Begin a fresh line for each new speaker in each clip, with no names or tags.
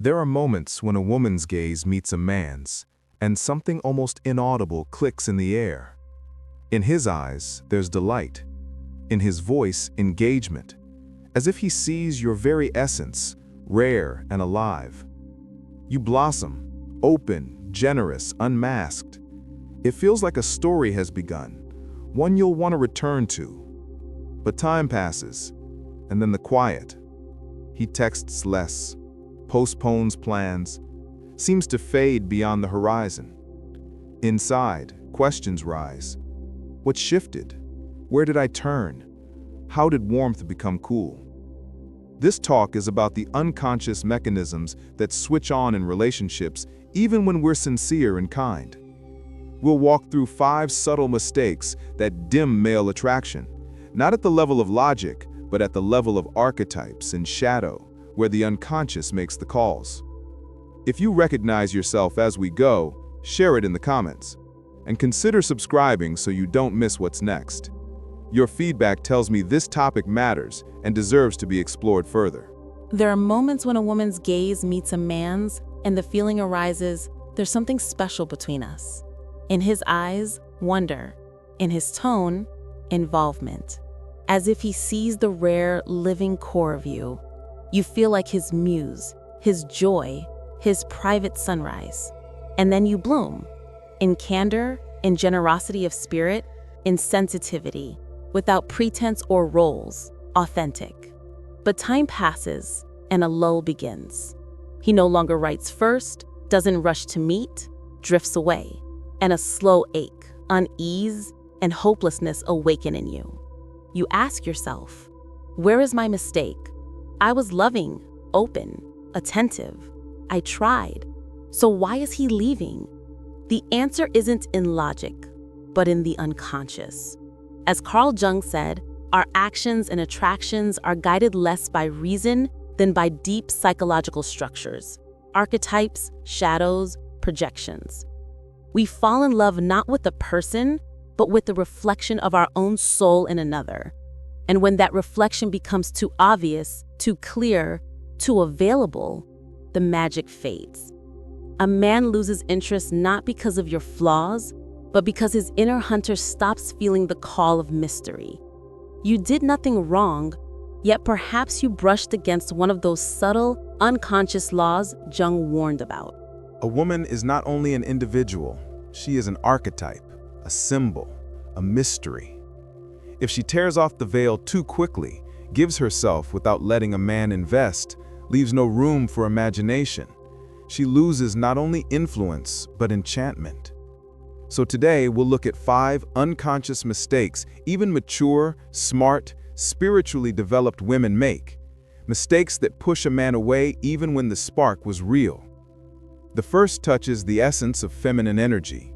There are moments when a woman's gaze meets a man's, and something almost inaudible clicks in the air. In his eyes, there's delight. In his voice, engagement, as if he sees your very essence, rare and alive. You blossom, open, generous, unmasked. It feels like a story has begun, one you'll want to return to. But time passes, and then the quiet. He texts less, postpones plans, seems to fade beyond the horizon. Inside, questions rise. What shifted? Where did I turn? How did warmth become cool? This talk is about the unconscious mechanisms that switch on in relationships even when we're sincere and kind. We'll walk through 5 subtle mistakes that dim male attraction, not at the level of logic, but at the level of archetypes and shadow, where the unconscious makes the calls. If you recognize yourself as we go, share it in the comments. And consider subscribing so you don't miss what's next. Your feedback tells me this topic matters and deserves to be explored further.
There are moments when a woman's gaze meets a man's, and the feeling arises, there's something special between us. In his eyes, wonder. In his tone, involvement. As if he sees the rare, living core of you. You feel like his muse, his joy, his private sunrise. And then you bloom. In candor, in generosity of spirit, in sensitivity, without pretense or roles, authentic. But time passes, and a lull begins. He no longer writes first, doesn't rush to meet, drifts away, and a slow ache, unease, and hopelessness awaken in you. You ask yourself, where is my mistake? I was loving, open, attentive. I tried. So why is he leaving? The answer isn't in logic, but in the unconscious. As Carl Jung said, our actions and attractions are guided less by reason than by deep psychological structures, archetypes, shadows, projections. We fall in love not with the person, but with the reflection of our own soul in another. And when that reflection becomes too obvious, too clear, too available, the magic fades. A man loses interest not because of your flaws, but because his inner hunter stops feeling the call of mystery. You did nothing wrong, yet perhaps you brushed against one of those subtle, unconscious laws Jung warned about.
A woman is not only an individual, she is an archetype, a symbol, a mystery. If she tears off the veil too quickly, gives herself without letting a man invest, leaves no room for imagination, she loses not only influence, but enchantment. So today, we'll look at 5 unconscious mistakes even mature, smart, spiritually developed women make. Mistakes that push a man away even when the spark was real. The first touches the essence of feminine energy.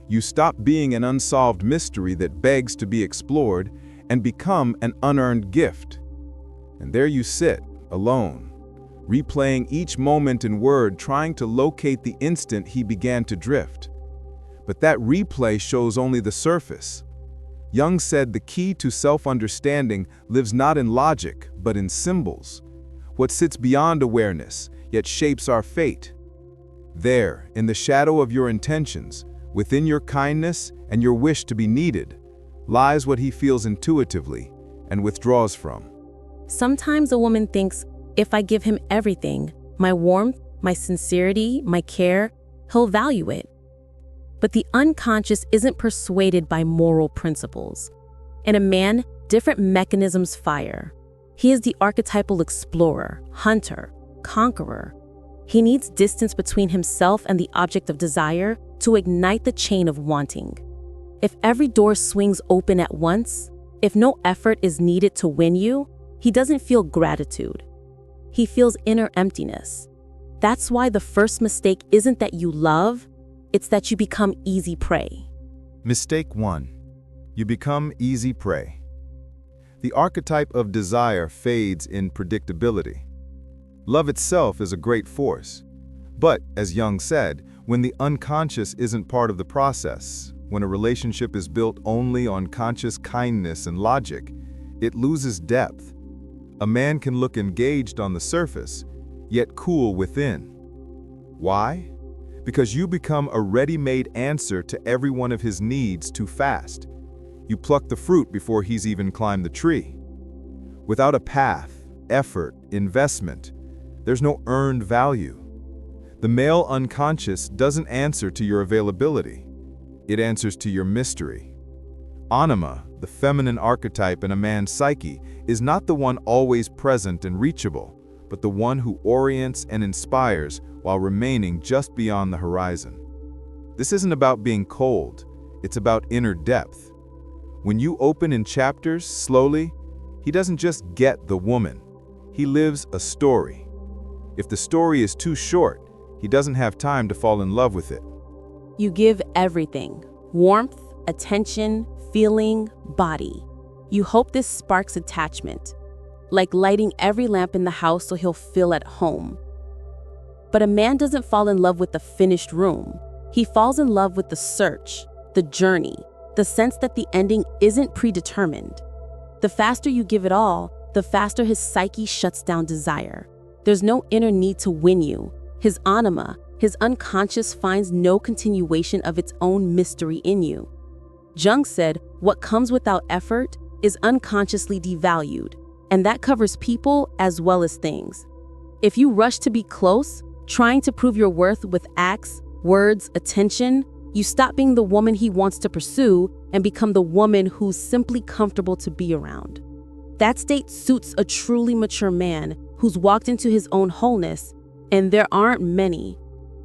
You stop being an unsolved mystery that begs to be explored and become an unearned gift. And there you sit, alone, replaying each moment and word, trying to locate the instant he began to drift. But that replay shows only the surface. Jung said the key to self-understanding lives not in logic, but in symbols. What sits beyond awareness, yet shapes our fate. There, in the shadow of your intentions, within your kindness and your wish to be needed, lies what he feels intuitively and withdraws from.
Sometimes a woman thinks, if I give him everything, my warmth, my sincerity, my care, he'll value it. But the unconscious isn't persuaded by moral principles. In a man, different mechanisms fire. He is the archetypal explorer, hunter, conqueror. He needs distance between himself and the object of desire to ignite the chain of wanting. If every door swings open at once, if no effort is needed to win you, he doesn't feel gratitude. He feels inner emptiness. That's why the first mistake isn't that you love, it's that you become easy prey.
Mistake 1. You become easy prey. The archetype of desire fades in predictability. Love itself is a great force. But, as Jung said, when the unconscious isn't part of the process, when a relationship is built only on conscious kindness and logic, it loses depth. A man can look engaged on the surface, yet cool within. Why? Because you become a ready-made answer to every one of his needs too fast. You pluck the fruit before he's even climbed the tree. Without a path, effort, investment, there's no earned value. The male unconscious doesn't answer to your availability. It answers to your mystery. Anima, the feminine archetype in a man's psyche, is not the one always present and reachable, but the one who orients and inspires while remaining just beyond the horizon. This isn't about being cold, it's about inner depth. When you open in chapters, slowly, he doesn't just get the woman, he lives a story. If the story is too short, he doesn't have time to fall in love with it.
You give everything: warmth, attention, feeling, body. You hope this sparks attachment, like lighting every lamp in the house so he'll feel at home. But a man doesn't fall in love with the finished room. He falls in love with the search, the journey, the sense that the ending isn't predetermined. The faster you give it all, the faster his psyche shuts down desire. There's no inner need to win you. His anima, his unconscious, finds no continuation of its own mystery in you. Jung said, what comes without effort is unconsciously devalued, and that covers people as well as things. If you rush to be close, trying to prove your worth with acts, words, attention, you stop being the woman he wants to pursue and become the woman who's simply comfortable to be around. That state suits a truly mature man who's walked into his own wholeness, and there aren't many.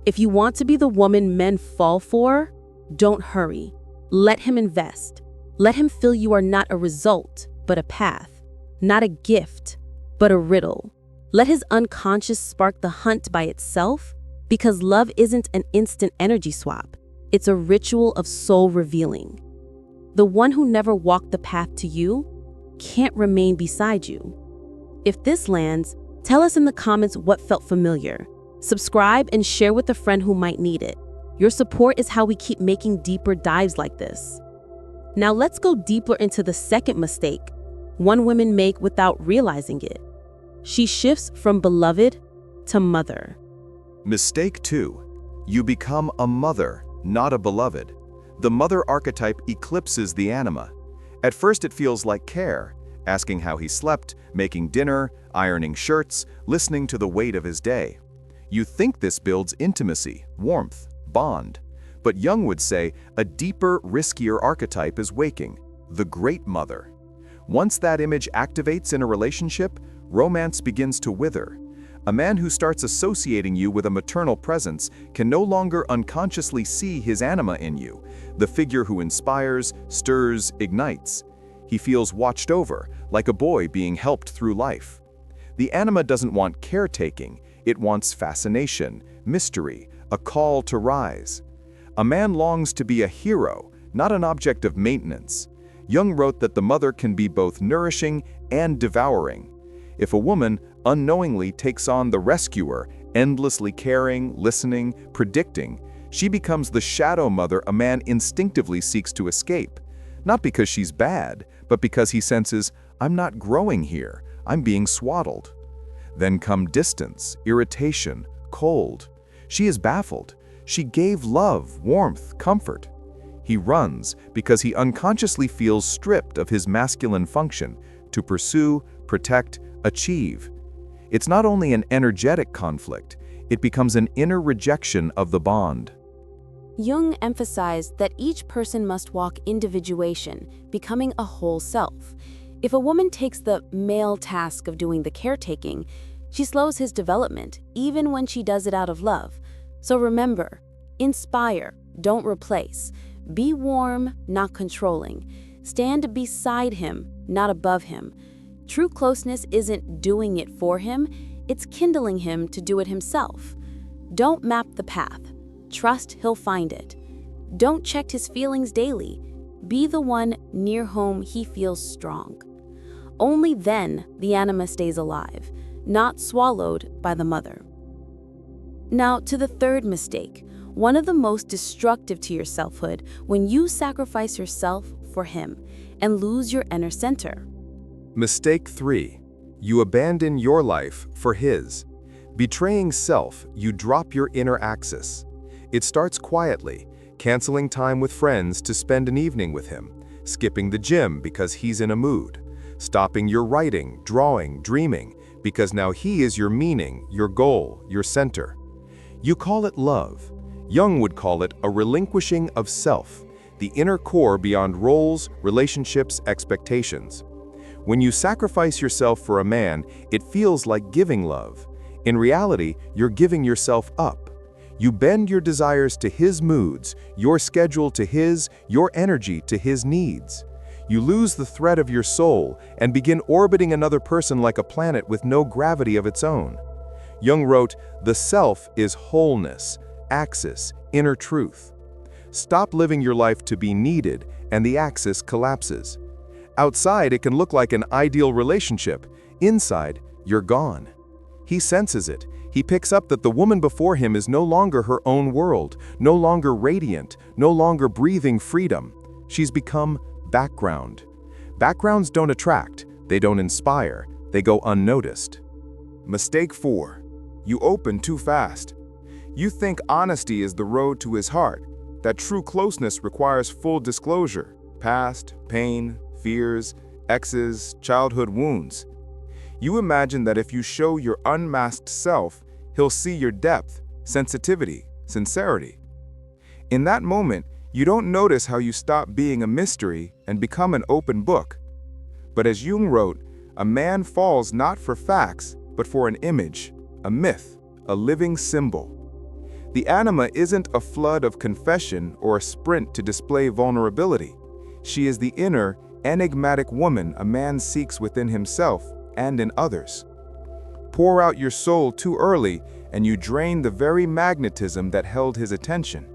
If you want to be the woman men fall for, don't hurry. Let him invest. Let him feel you are not a result, but a path. Not a gift, but a riddle. Let his unconscious spark the hunt by itself, because love isn't an instant energy swap. It's a ritual of soul revealing. The one who never walked the path to you can't remain beside you. If this lands, tell us in the comments what felt familiar. Subscribe and share with a friend who might need it. Your support is how we keep making deeper dives like this. Now let's go deeper into the second mistake one women make without realizing it. She shifts from beloved to mother.
Mistake 2. You become a mother, not a beloved. The mother archetype eclipses the anima. At first it feels like care, asking how he slept, making dinner, ironing shirts, listening to the weight of his day. You think this builds intimacy, warmth, bond. But Jung would say a deeper, riskier archetype is waking, the great mother. Once that image activates in a relationship, romance begins to wither. A man who starts associating you with a maternal presence can no longer unconsciously see his anima in you, the figure who inspires, stirs, ignites. He feels watched over, like a boy being helped through life. The anima doesn't want caretaking, it wants fascination, mystery, a call to rise. A man longs to be a hero, not an object of maintenance. Jung wrote that the mother can be both nourishing and devouring. If a woman unknowingly takes on the rescuer, endlessly caring, listening, predicting, she becomes the shadow mother a man instinctively seeks to escape. Not because she's bad, but because he senses, I'm not growing here, I'm being swaddled. Then come distance, irritation, cold. She is baffled. She gave love, warmth, comfort. He runs because he unconsciously feels stripped of his masculine function to pursue, protect, achieve. It's not only an energetic conflict, it becomes an inner rejection of the bond.
Jung emphasized that each person must walk individuation, becoming a whole self. If a woman takes the male task of doing the caretaking, she slows his development, even when she does it out of love. So remember, inspire, don't replace. Be warm, not controlling. Stand beside him, not above him. True closeness isn't doing it for him, it's kindling him to do it himself. Don't map the path. Trust he'll find it. Don't check his feelings daily. Be the one near whom he feels strong. Only then the anima stays alive, not swallowed by the mother. Now to the third mistake, one of the most destructive to your selfhood, when you sacrifice yourself for him and lose your inner center.
Mistake 3. You abandon your life for his.
Betraying self, you drop your inner axis. It starts quietly, canceling time with friends to spend an evening with him, skipping the gym because he's in a mood, stopping your writing, drawing, dreaming, because now he is your meaning, your goal, your center. You call it love. Jung would call it a relinquishing of self, the inner core beyond roles, relationships, expectations. When you sacrifice yourself for a man, it feels like giving love. In reality, you're giving yourself up. You bend your desires to his moods, your schedule to his, your energy to his needs. You lose the thread of your soul and begin orbiting another person like a planet with no gravity of its own. Jung wrote, "The self is wholeness, axis, inner truth." Stop living your life to be needed, and the axis collapses. Outside, it can look like an ideal relationship. Inside, you're gone. He senses it. He picks up that the woman before him is no longer her own world, no longer radiant, no longer breathing freedom. She's become background. Backgrounds don't attract, they don't inspire, they go unnoticed.
Mistake 4. You open too fast. You think honesty is the road to his heart, that true closeness requires full disclosure, past, pain, fears, exes, childhood wounds. You imagine that if you show your unmasked self, he'll see your depth, sensitivity, sincerity. In that moment, you don't notice how you stop being a mystery and become an open book. But as Jung wrote, a man falls not for facts, but for an image, a myth, a living symbol. The anima isn't a flood of confession or a sprint to display vulnerability. She is the inner, enigmatic woman a man seeks within himself and in others. Pour out your soul too early, and you drain the very magnetism that held his attention.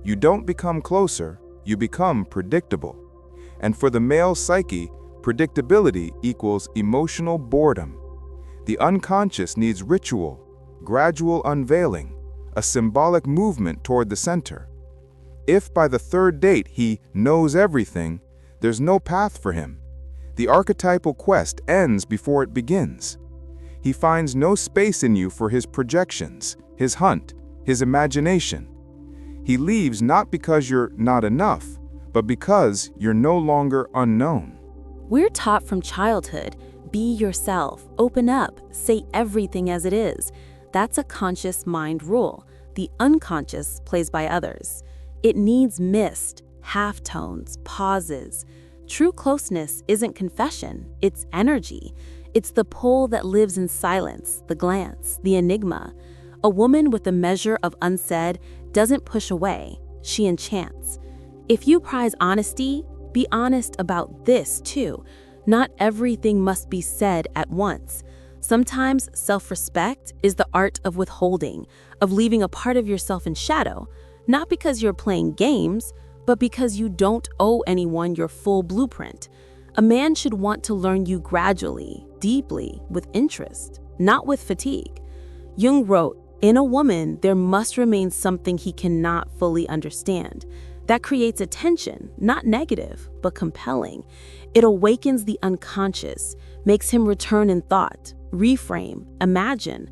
You don't become closer, you become predictable. And for the male psyche, predictability equals emotional boredom. The unconscious needs ritual, gradual unveiling, a symbolic movement toward the center. If by the third date he knows everything, there's no path for him. The archetypal quest ends before it begins. He finds no space in you for his projections, his hunt, his imagination. He leaves not because you're not enough, but because you're no longer unknown.
We're taught from childhood, be yourself, open up, say everything as it is. That's a conscious mind rule. The unconscious plays by others. It needs mist, halftones, pauses. True closeness isn't confession, it's energy. It's the pull that lives in silence, the glance, the enigma. A woman with a measure of unsaid doesn't push away, she enchants. If you prize honesty, be honest about this too. Not everything must be said at once. Sometimes self-respect is the art of withholding, of leaving a part of yourself in shadow, not because you're playing games, but because you don't owe anyone your full blueprint. A man should want to learn you gradually, deeply, with interest, not with fatigue. Jung wrote, "In a woman, there must remain something he cannot fully understand." That creates a tension, not negative, but compelling. It awakens the unconscious, makes him return in thought, reframe, imagine.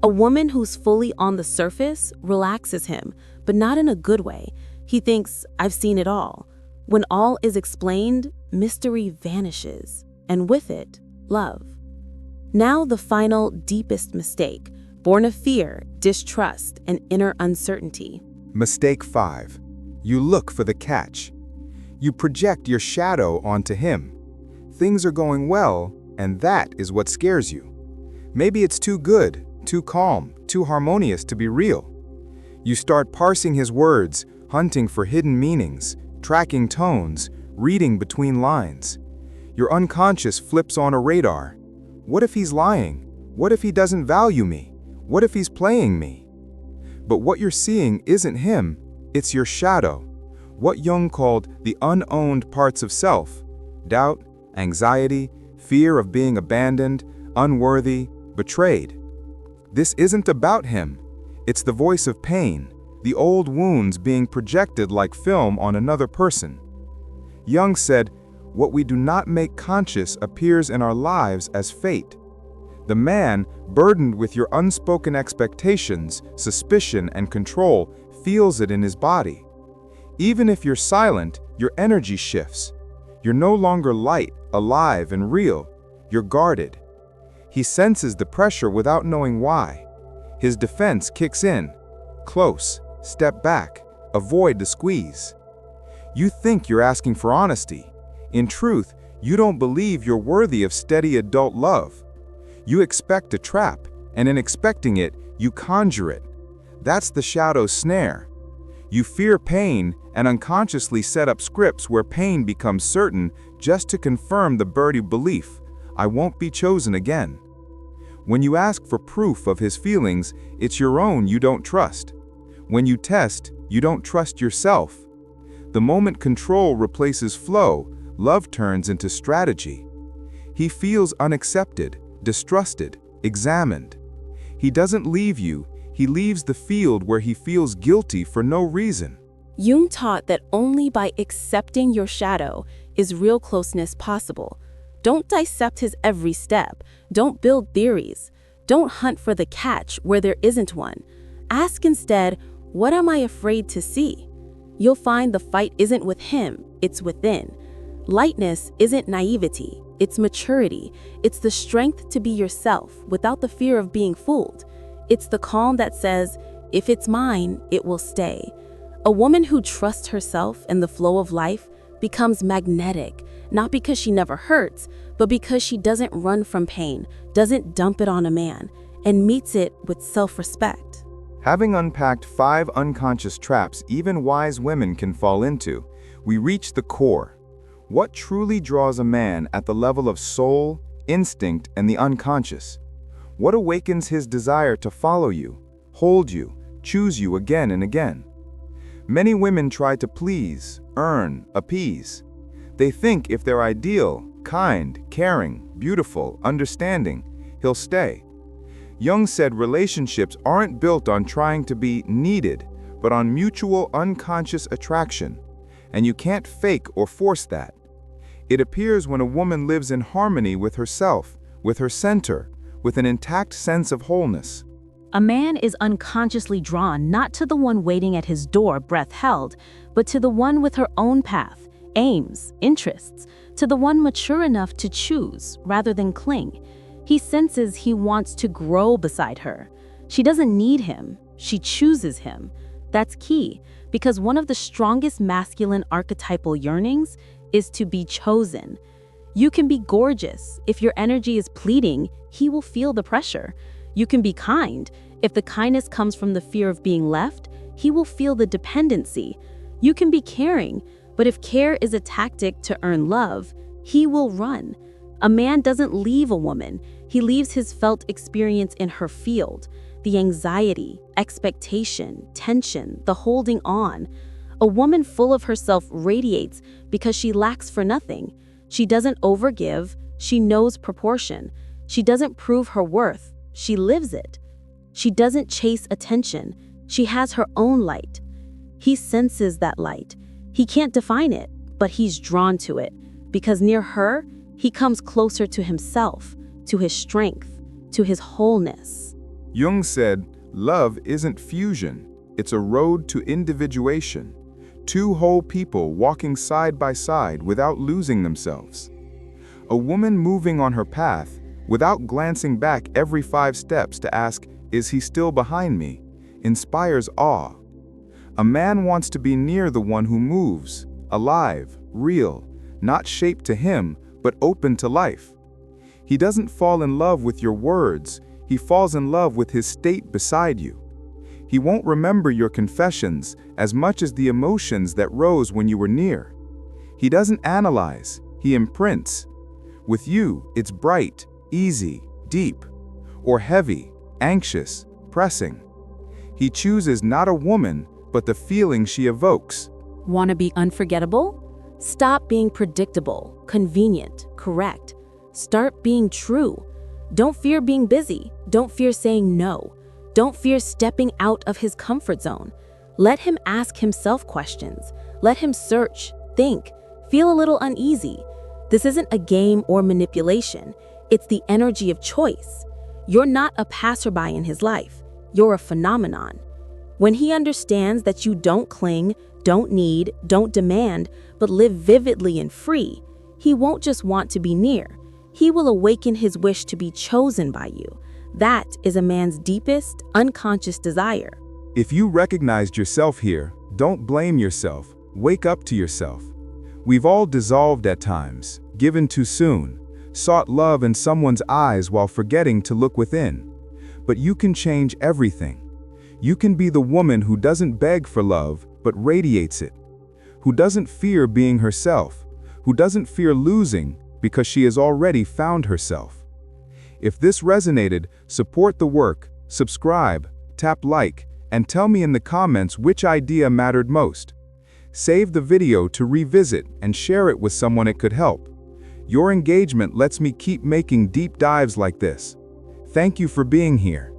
A woman who's fully on the surface relaxes him, but not in a good way. He thinks, I've seen it all. When all is explained, mystery vanishes, and with it, love. Now the final, deepest mistake, born of fear, distrust, and inner uncertainty.
Mistake 5. You look for the catch. You project your shadow onto him. Things are going well, and that is what scares you. Maybe it's too good, too calm, too harmonious to be real. You start parsing his words, hunting for hidden meanings, tracking tones, reading between lines. Your unconscious flips on a radar. What if he's lying? What if he doesn't value me? What if he's playing me? But what you're seeing isn't him, it's your shadow. What Jung called the unowned parts of self: doubt, anxiety, fear of being abandoned, unworthy, betrayed. This isn't about him. It's the voice of pain, the old wounds being projected like film on another person. Jung said, "What we do not make conscious appears in our lives as fate."
The man, burdened with your unspoken expectations, suspicion, and control, feels it in his body. Even if you're silent, your energy shifts. You're no longer light, alive, and real. You're guarded. He senses the pressure without knowing why. His defense kicks in. Close, step back, avoid the squeeze. You think you're asking for honesty. In truth, you don't believe you're worthy of steady adult love. You expect a trap, and in expecting it, you conjure it. That's the shadow's snare. You fear pain and unconsciously set up scripts where pain becomes certain just to confirm the birdie belief, I won't be chosen again. When you ask for proof of his feelings, it's your own you don't trust. When you test, you don't trust yourself. The moment control replaces flow, love turns into strategy. He feels unaccepted, distrusted, examined. He doesn't leave you, he leaves the field where he feels guilty for no reason.
Jung taught that only by accepting your shadow is real closeness possible. Don't dissect his every step. Don't build theories. Don't hunt for the catch where there isn't one. Ask instead, what am I afraid to see? You'll find the fight isn't with him, it's within. Lightness isn't naivety, it's maturity. It's the strength to be yourself without the fear of being fooled. It's the calm that says, if it's mine, it will stay. A woman who trusts herself and the flow of life becomes magnetic, not because she never hurts, but because she doesn't run from pain, doesn't dump it on a man, and meets it with self-respect.
Having unpacked 5 unconscious traps even wise women can fall into, we reach the core. What truly draws a man at the level of soul, instinct, and the unconscious? What awakens his desire to follow you, hold you, choose you again and again? Many women try to please, earn, appease. They think if they're ideal, kind, caring, beautiful, understanding, he'll stay. Jung said relationships aren't built on trying to be needed, but on mutual unconscious attraction. And you can't fake or force that. It appears when a woman lives in harmony with herself, with her center, with an intact sense of wholeness.
A man is unconsciously drawn not to the one waiting at his door, breath held, but to the one with her own path, aims, interests, to the one mature enough to choose rather than cling. He senses he wants to grow beside her. She doesn't need him, she chooses him. That's key, because one of the strongest masculine archetypal yearnings is to be chosen. You can be gorgeous. If your energy is pleading, he will feel the pressure. You can be kind. If the kindness comes from the fear of being left, he will feel the dependency. You can be caring, but if care is a tactic to earn love, he will run. A man doesn't leave a woman. He leaves his felt experience in her field. The anxiety, expectation, tension, the holding on. A woman full of herself radiates because she lacks for nothing. She doesn't overgive. She knows proportion. She doesn't prove her worth. She lives it. She doesn't chase attention. She has her own light. He senses that light. He can't define it, but he's drawn to it, because near her, he comes closer to himself, to his strength, to his wholeness.
Jung said, love isn't fusion, it's a road to individuation. 2 whole people walking side by side without losing themselves. A woman moving on her path without glancing back every 5 steps to ask, is he still behind me, inspires awe. A man wants to be near the one who moves, alive, real, not shaped to him, but open to life. He doesn't fall in love with your words, he falls in love with his state beside you. He won't remember your confessions as much as the emotions that rose when you were near. He doesn't analyze, he imprints. With you, it's bright, easy, deep, or heavy, anxious, pressing. He chooses not a woman, but the feeling she evokes.
Want to be unforgettable? Stop being predictable, convenient, correct. Start being true. Don't fear being busy. Don't fear saying no. Don't fear stepping out of his comfort zone. Let him ask himself questions. Let him search, think, feel a little uneasy. This isn't a game or manipulation. It's the energy of choice. You're not a passerby in his life. You're a phenomenon. When he understands that you don't cling, don't need, don't demand, but live vividly and free, he won't just want to be near. He will awaken his wish to be chosen by you. That is a man's deepest, unconscious desire.
If you recognized yourself here, don't blame yourself. Wake up to yourself. We've all dissolved at times, given too soon, sought love in someone's eyes while forgetting to look within. But you can change everything. You can be the woman who doesn't beg for love, but radiates it, who doesn't fear being herself, who doesn't fear losing because she has already found herself. If this resonated, support the work, subscribe, tap like, and tell me in the comments which idea mattered most. Save the video to revisit and share it with someone it could help. Your engagement lets me keep making deep dives like this. Thank you for being here.